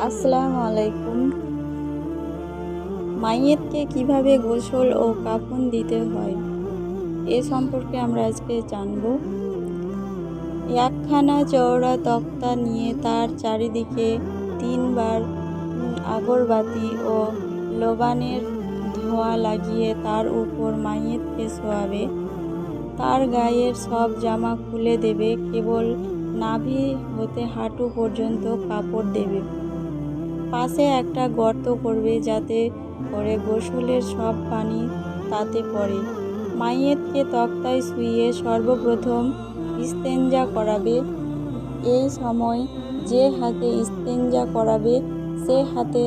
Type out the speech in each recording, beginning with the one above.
আসসালামু আলাইকুম। মাইয়েতকে কিভাবে গোসল ও কাফন দিতে হয় এ সম্পর্কে আমরা আজকে জানব। একখানা চওড়া তক্তা নিয়ে তার চারিদিকে 3 বার আগরবাতি ও লবানের ধোঁয়া লাগিয়ে তার উপর মাইয়েতকে শোয়াবে। তার গায়ের সব জামা খুলে দেবে, কেবল নাভি হতে হাঁটু পর্যন্ত কাপড় দেবে। পাশে একটা গর্ত করবে যাতে করে গোসলের সব পানি তাতে পড়ে। মাইয়েতকে তক্তায় শুইয়ে সর্বপ্রথম ইস্তেঞ্জা করাবে। এই সময় যে হাতে ইস্তেঞ্জা করাবে সে হাতে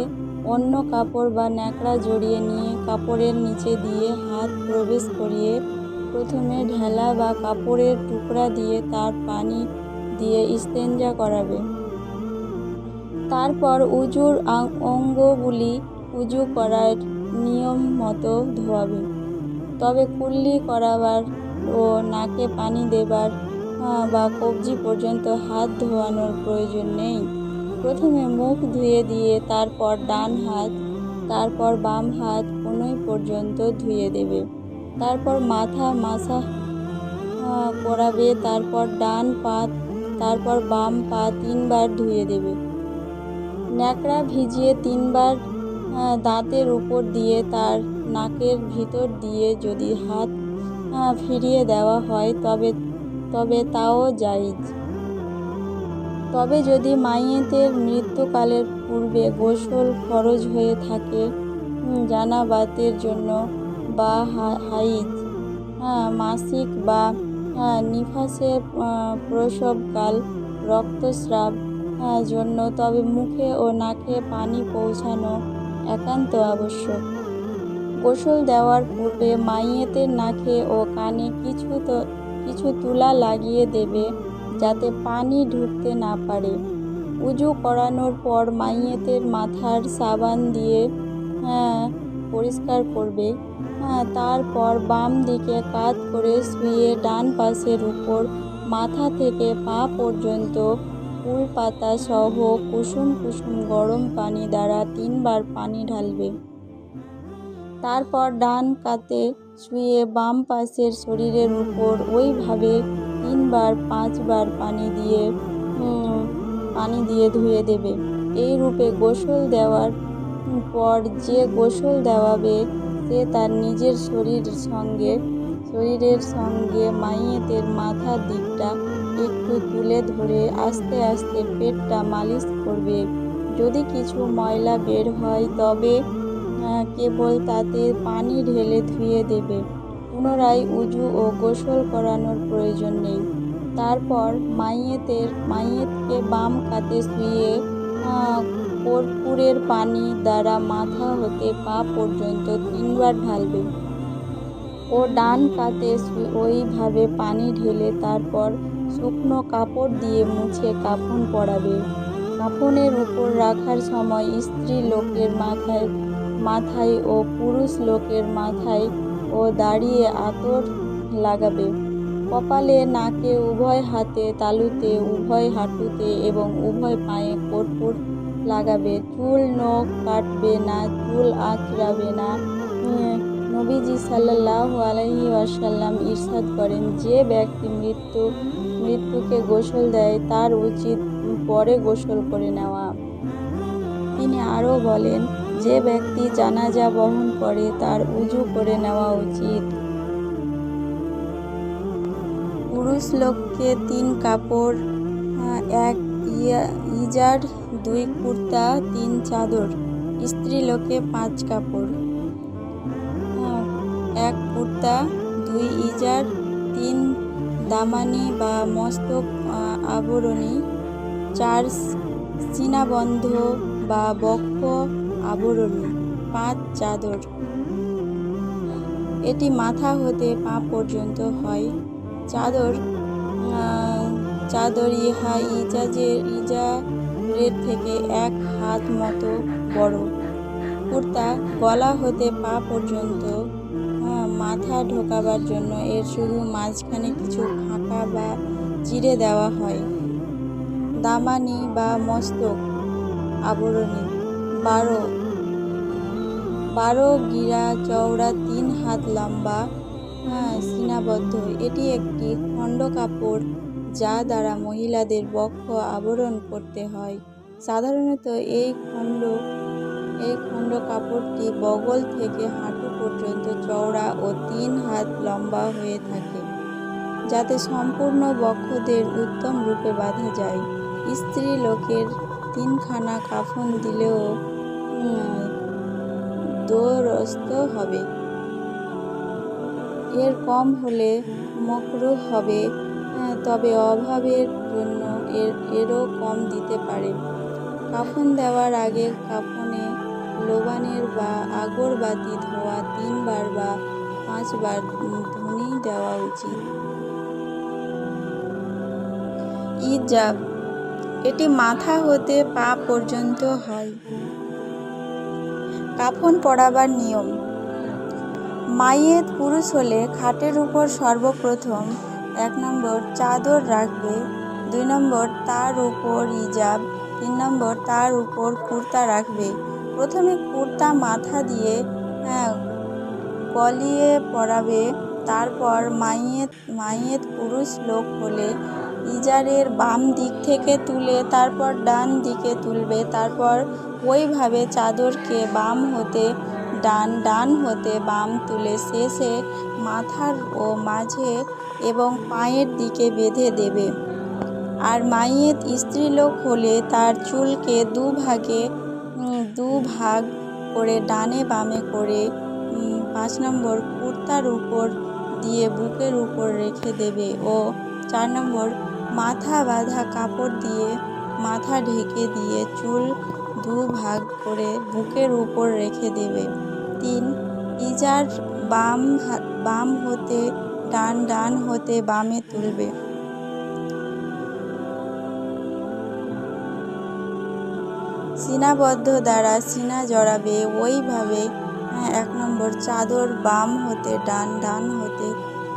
অন্য কাপড় বা ন্যাকড়া জড়িয়ে নিয়ে কাপড়ের নিচে দিয়ে হাত প্রবেশ করিয়ে প্রথমে ঢেলা বা কাপড়ের টুকরা দিয়ে তার পানি দিয়ে ইস্তেঞ্জা করাবে। তারপর উজুর অঙ্গগুলি উজু করার নিয়ম মতো ধোয়াবে। তবে কুল্লি করাবার ও নাকে পানি দেবার বা কবজি পর্যন্ত হাত ধোয়ানোর প্রয়োজন নেই। প্রথমে মুখ ধুয়ে দিয়ে তারপর ডান হাত, তারপর বাম হাত কনুই পর্যন্ত ধুয়ে দেবে। তারপর মাথা মাসাজ করাবে, তারপর ডান পা, তারপর বাম পা 3 বার ধুয়ে দেবে। ন্যাকড়া ভিজিয়ে 3 বার দাঁতের উপর দিয়ে তার নাকের ভিতর দিয়ে যদি হাত ফিরিয়ে দেওয়া হয় তবে তাও জায়েজ। তবে যদি মাইয়েতের মৃত্যুকালের পূর্বে গোসল ফরজ হয়ে থাকে, জানাবাতের জন্য বা হাইজ, মাসিক বা নিফাসের প্রসবকাল, রক্তস্রাব জন্য, তবে মুখে ও নাকে পানি পৌঁছানো একান্ত আবশ্যক। গোসল দেওয়ার পূর্বে মাইয়েতের নাকে ও কানে কিছু তুলা লাগিয়ে দেবে যাতে পানি ঢুকতে না পারে। উজু করানোর পর মাইয়েতের মাথার সাবান দিয়ে পরিষ্কার করবে। তারপর বাম দিকে কাত করে শুয়ে ডান পাশের উপর মাথা থেকে পা পর্যন্ত ফুল পাতা সহ কুসুম কুসুম গরম পানি দ্বারা 3 বার পানি ঢালবে। তারপর ডান কাতে শুয়ে বাম পাশের শরীরের উপর ওইভাবে 3 বার 5 বার পানি দিয়ে ধুয়ে দেবে। এই রূপে গোসল দেওয়ার পর যে গোসল দেওয়াবে সে তার নিজের শরীরের সঙ্গে মাইয়েতের মাথার দিকটা একটু তুলে ধরে আস্তে আস্তে পেটটা মালিশ করবে। যদি কিছু ময়লা বের হয় তবে কেবল তাতে পানি ঢেলে ধুয়ে দেবে। পুনরায় উজু ও গোসল করানোর প্রয়োজন নেই। তারপর মাইয়েতকে বাম কাতে শুয়ে কর্পূরের পানি দ্বারা মাথা হতে পা পর্যন্ত 3 বার ঢালবে ও ডান কাতে ওইভাবে পানি ঢেলে তারপর শুকনো কাপড় দিয়ে মুছে কাফন পরাবে। কাফনের উপর রাখার সময় স্ত্রী লোকের মাথায় ও পুরুষ লোকের মাথায় ও দাঁড়িয়ে আতর লাগাবে। কপালে, নাকে, উভয় হাতে তালুতে, উভয় হাঁটুতে এবং উভয় পায়ে কর্পূর লাগাবে। চুল নখ কাটবে না, চুল আঁচড়াবে না। নবীজি সাল্লাল্লাহু আলাইহি ওয়াসাল্লাম ইরশাদ করেন, যে ব্যক্তি মৃত্যুকে গোসল দেয় তার উচিত পরে গোসল করে নেওয়া। তিনি আরও বলেন, যে ব্যক্তি জানাজা বহন করে তার উজু করে নেওয়া উচিত। পুরুষ লোককে 3 কাপড়, 1 ইজার, 2 কুর্তা, 3 চাদর। স্ত্রী লোকে 5 কাপড়, 1 কুর্তা, 2 ইজার, 3 দামানি বা মস্তক আবরণী, 4 সীনাবন্ধ বা বক্ষ আবরণী, 5 চাদর। এটি মাথা হতে পা পর্যন্ত হয়। চাদর ইজারের থেকে 1 হাত মতো বড়। কুর্তা গলা হতে পা পর্যন্ত, মাথা ঢোকাবার জন্য এর শুধু মাঝখানে কিছু ফাঁকা বা চিরে দেওয়া হয়। দামানি বা মস্তক আবরণী। 12 12 গিরা চওড়া 3 হাত লম্বা সীনাবদ্ধ। এটি একটি খণ্ড কাপড় যা দ্বারা মহিলাদের বক্ষ আবরণ করতে হয়। সাধারণত এই খণ্ড কাপড়টি বগল থেকে হাঁটু পর্যন্ত চওড়া ও 3 হাত লম্বা হয়ে থাকে, যাতে সম্পূর্ণ বক্ষদের উত্তম রূপে বাঁধা যায়। স্ত্রী লোকের 3 খানা কাফন দিলেও দোরস্ত হবে। এর কম হলে মাকরুহ হবে, তবে অভাবের জন্য এরও কম দিতে পারে। কাফন দেওয়ার আগে কাফনে লোবানের বা আগরবাতি ধোয়া 3 বার বা 5 বার ধুনি দেওয়া উচিত। ইজাব, এটি মাথা হতে পা পর্যন্ত হয়। কাফন পরাবার নিয়ম। মাইয়েত পুরুষ হলে খাটের উপর সর্বপ্রথম 1 নম্বর চাদর রাখবে, 2 নম্বর তার উপর ইজাব, 3 নম্বর তার উপর কুর্তা রাখবে। প্রথমে কুর্তা মাথা দিয়ে গলিয়ে পরাবে। তারপর মাইয়েত পুরুষ লোক হলে ইজারের বাম দিক থেকে তুলে তারপর ডান দিকে তুলবে। তারপর ওইভাবে চাদরকে বাম হতে ডান, ডান হতে বাম তুলে শেষে মাথার ও মাঝে এবং পায়ের দিকে বেঁধে দেবে। আর মাইয়েত স্ত্রীলোক হলে তার চুলকে দু ভাগ করে ডানে বামে করে 5 নম্বর কুর্তার উপর দিয়ে বুকের উপর রেখে দেবে ও 4 নম্বর মাথা বাঁধা কাপড় দিয়ে মাথা ঢেকে দিয়ে চুল 2 ভাগ করে বুকের উপর রেখে দেবে। 3 ইজার বাম হতে ডান, ডান হতে বামে তুলবে। সীনাবদ্ধ দ্বারা সীনা জড়াবে। ওইভাবে 1 নম্বর চাদর বাম হতে ডান, ডান হতে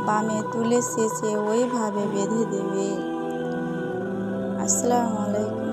বামে তুলে শেষে ওইভাবে বেঁধে দেবে। আসসালামু আলাইকুম।